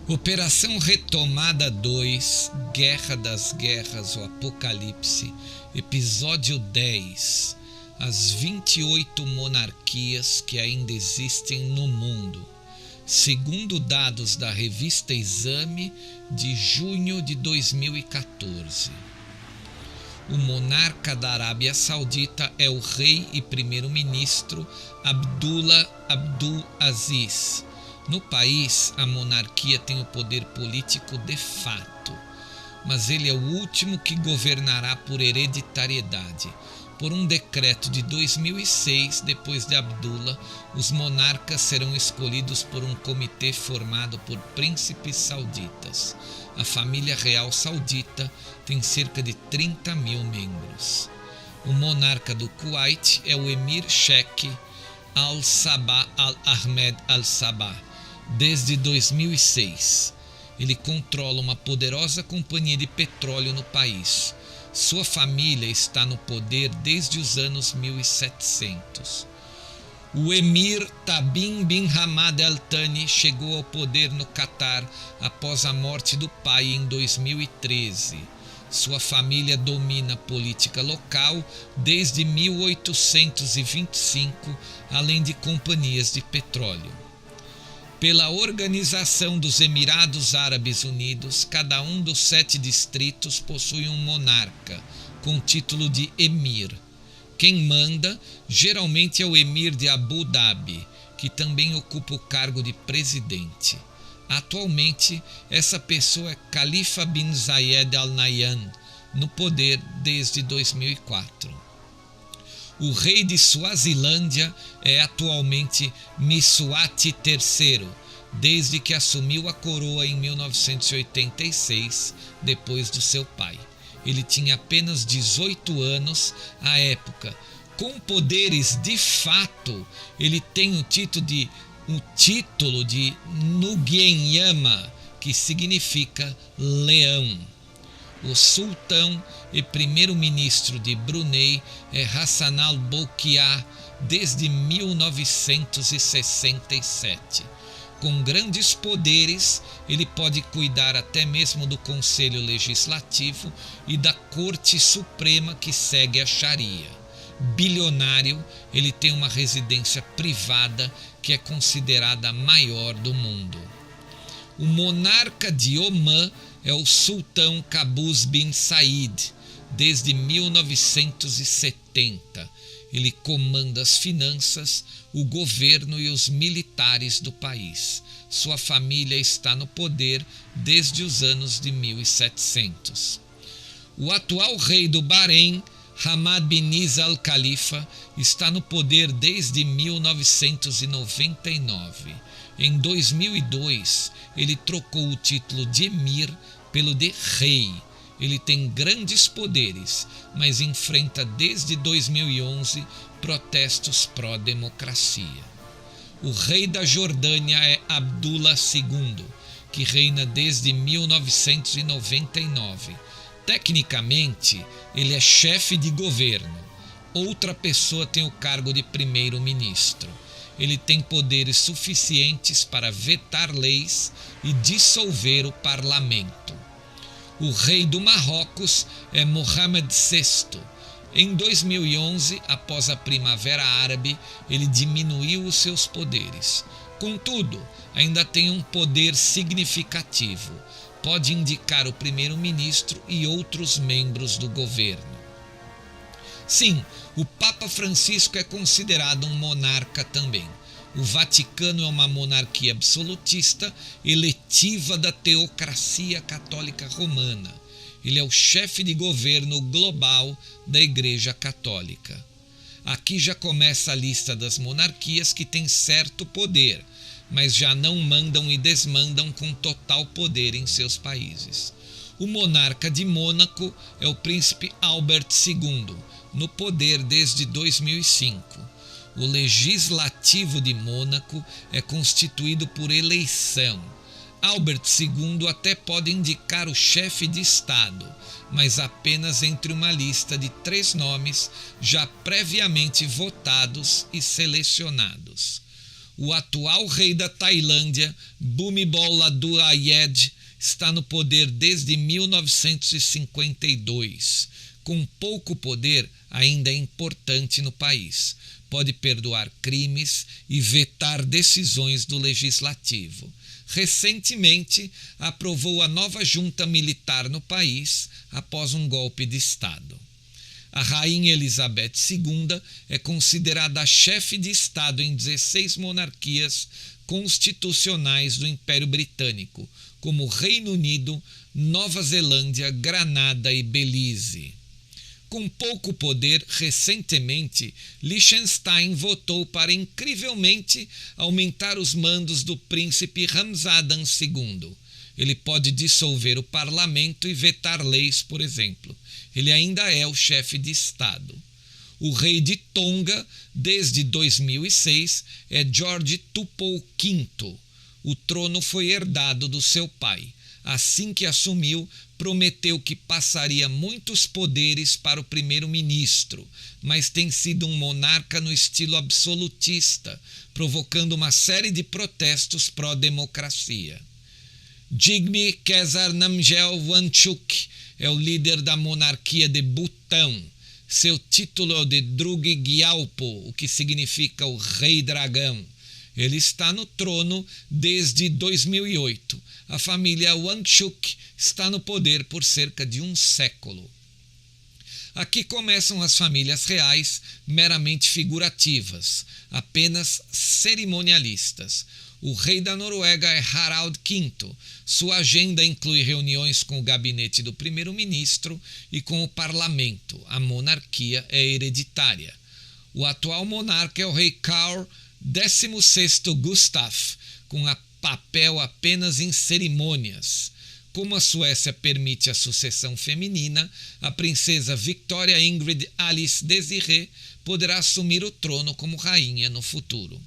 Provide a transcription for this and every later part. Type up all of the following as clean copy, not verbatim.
Operação Retomada 2, Guerra das Guerras, o Apocalipse, episódio 10. As 28 monarquias que ainda existem no mundo, segundo dados da revista Exame de junho de 2014. O monarca da Arábia Saudita é o rei e primeiro-ministro Abdullah Abdul Aziz. No país, a monarquia tem o poder político de fato, mas ele é o último que governará por hereditariedade. Por um decreto de 2006, depois de Abdullah, os monarcas serão escolhidos por um comitê formado por príncipes sauditas. A família real saudita tem cerca de 30 mil membros. O monarca do Kuwait é o Emir Sheikh Al-Sabah Al-Ahmed Al-Sabah. Desde 2006, ele controla uma poderosa companhia de petróleo no país. Sua família está no poder desde os anos 1700. O Emir Tamim bin Hamad Al Thani chegou ao poder no Catar após a morte do pai em 2013. Sua família domina a política local desde 1825, além de companhias de petróleo. Pela Organização dos Emirados Árabes Unidos, cada um dos 7 distritos possui um monarca, com o título de Emir. Quem manda geralmente é o Emir de Abu Dhabi, que também ocupa o cargo de presidente. Atualmente, essa pessoa é Khalifa bin Zayed Al Nahyan, no poder desde 2004. O rei de Suazilândia é atualmente Mswati III, desde que assumiu a coroa em 1986, depois do seu pai. Ele tinha apenas 18 anos à época. Com poderes de fato, ele tem o título de Nugienyama, que significa leão. O sultão e primeiro-ministro de Brunei é Hassan al-Bolkiah desde 1967. Com grandes poderes, ele pode cuidar até mesmo do Conselho Legislativo e da Corte Suprema que segue a Sharia. Bilionário, ele tem uma residência privada que é considerada a maior do mundo. O monarca de Omã é o sultão Qaboos bin Said, desde 1970. Ele comanda as finanças, o governo e os militares do país. Sua família está no poder desde os anos de 1700. O atual rei do Bahrein, Hamad bin Isa Al Khalifa, está no poder desde 1999. Em 2002, ele trocou o título de Emir pelo de Rei. Ele tem grandes poderes, mas enfrenta desde 2011 protestos pró-democracia. O rei da Jordânia é Abdullah II, que reina desde 1999. Tecnicamente, ele é chefe de governo. Outra pessoa tem o cargo de primeiro-ministro. Ele tem poderes suficientes para vetar leis e dissolver o parlamento. O rei do Marrocos é Mohammed VI. Em 2011, após a Primavera Árabe, ele diminuiu os seus poderes. Contudo, ainda tem um poder significativo. Pode indicar o primeiro-ministro e outros membros do governo. Sim, o Papa Francisco é considerado um monarca também. O Vaticano é uma monarquia absolutista eletiva da teocracia católica romana. Ele é o chefe de governo global da Igreja Católica. Aqui já começa a lista das monarquias que têm certo poder, mas já não mandam e desmandam com total poder em seus países. O monarca de Mônaco é o príncipe Albert II, no poder desde 2005. O legislativo de Mônaco é constituído por eleição. Albert II até pode indicar o chefe de Estado, mas apenas entre uma lista de 3 nomes já previamente votados e selecionados. O atual rei da Tailândia, Bhumibol Adulyadej, está no poder desde 1952. Com pouco poder, ainda é importante no país. Pode perdoar crimes e vetar decisões do legislativo. Recentemente, aprovou a nova junta militar no país após um golpe de Estado. A Rainha Elizabeth II é considerada a chefe de Estado em 16 monarquias constitucionais do Império Britânico, como Reino Unido, Nova Zelândia, Granada e Belize. Com pouco poder, recentemente, Liechtenstein votou para incrivelmente aumentar os mandos do príncipe Ramzan II. Ele pode dissolver o parlamento e vetar leis, por exemplo. Ele ainda é o chefe de Estado. O rei de Tonga, desde 2006, é George Tupou V. O trono foi herdado do seu pai. Assim que assumiu, prometeu que passaria muitos poderes para o primeiro-ministro, mas tem sido um monarca no estilo absolutista, provocando uma série de protestos pró-democracia. Jigme Khesar Namgyel Wangchuk é o líder da monarquia de Butão. Seu título é o de Druk Gyalpo, o que significa o Rei Dragão. Ele está no trono desde 2008. A família Wangchuk está no poder por cerca de um século. Aqui começam as famílias reais meramente figurativas, apenas cerimonialistas. O rei da Noruega é Harald V. Sua agenda inclui reuniões com o gabinete do primeiro-ministro e com o parlamento. A monarquia é hereditária. O atual monarca é o rei Carl XVI Gustaf, com papel apenas em cerimônias. Como a Suécia permite a sucessão feminina, a princesa Victoria Ingrid Alice Desirée poderá assumir o trono como rainha no futuro.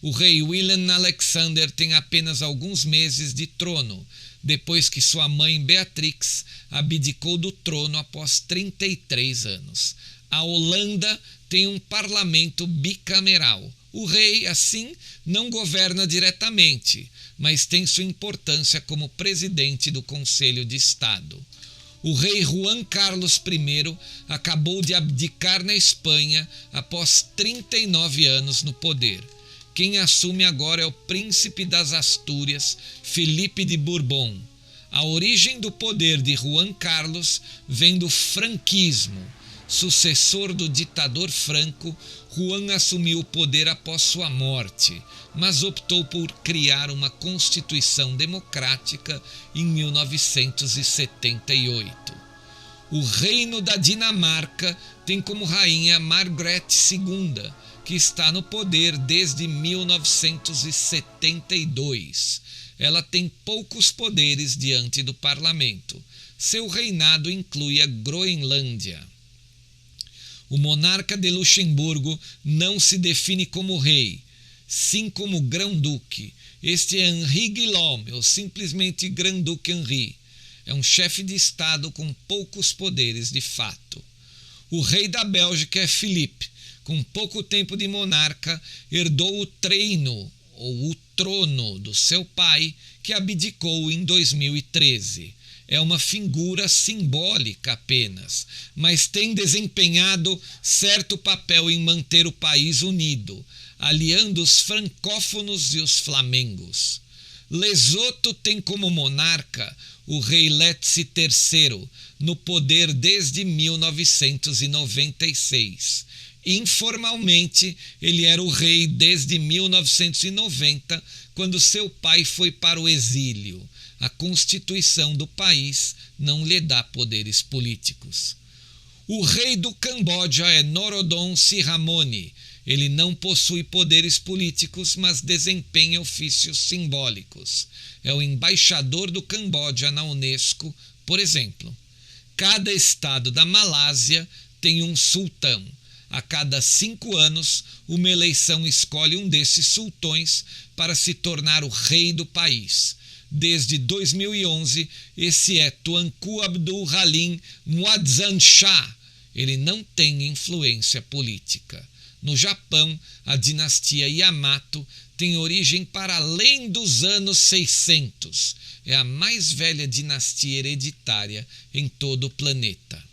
O rei Willem Alexander tem apenas alguns meses de trono, depois que sua mãe Beatrix abdicou do trono após 33 anos. A Holanda tem um parlamento bicameral. O rei, assim, não governa diretamente, mas tem sua importância como presidente do Conselho de Estado. O rei Juan Carlos I acabou de abdicar na Espanha após 39 anos no poder. Quem assume agora é o príncipe das Astúrias, Felipe de Bourbon. A origem do poder de Juan Carlos vem do franquismo. Sucessor do ditador Franco, Juan assumiu o poder após sua morte, mas optou por criar uma constituição democrática em 1978. O Reino da Dinamarca tem como rainha Margrethe II, que está no poder desde 1972. Ela tem poucos poderes diante do parlamento. Seu reinado inclui a Groenlândia. O monarca de Luxemburgo não se define como rei, sim como grão-duque. Este é Henri Guillaume, ou simplesmente Grand-Duque Henri. É um chefe de Estado com poucos poderes de fato. O rei da Bélgica é Philippe. Com pouco tempo de monarca, herdou o trono do seu pai, que abdicou em 2013. É uma figura simbólica apenas, mas tem desempenhado certo papel em manter o país unido, aliando os francófonos e os flamengos. Lesoto tem como monarca o rei Letsie III, no poder desde 1996. Informalmente, ele era o rei desde 1990, quando seu pai foi para o exílio. A Constituição do país não lhe dá poderes políticos. O rei do Camboja é Norodom Sihamoni. Ele não possui poderes políticos, mas desempenha ofícios simbólicos. É o embaixador do Camboja na Unesco, por exemplo. Cada estado da Malásia tem um sultão. A cada 5 anos, uma eleição escolhe um desses sultões para se tornar o rei do país. Desde 2011, esse é Tuanku Abdul Halim Muazzam Shah. Ele não tem influência política. No Japão, a dinastia Yamato tem origem para além dos anos 600. É a mais velha dinastia hereditária em todo o planeta.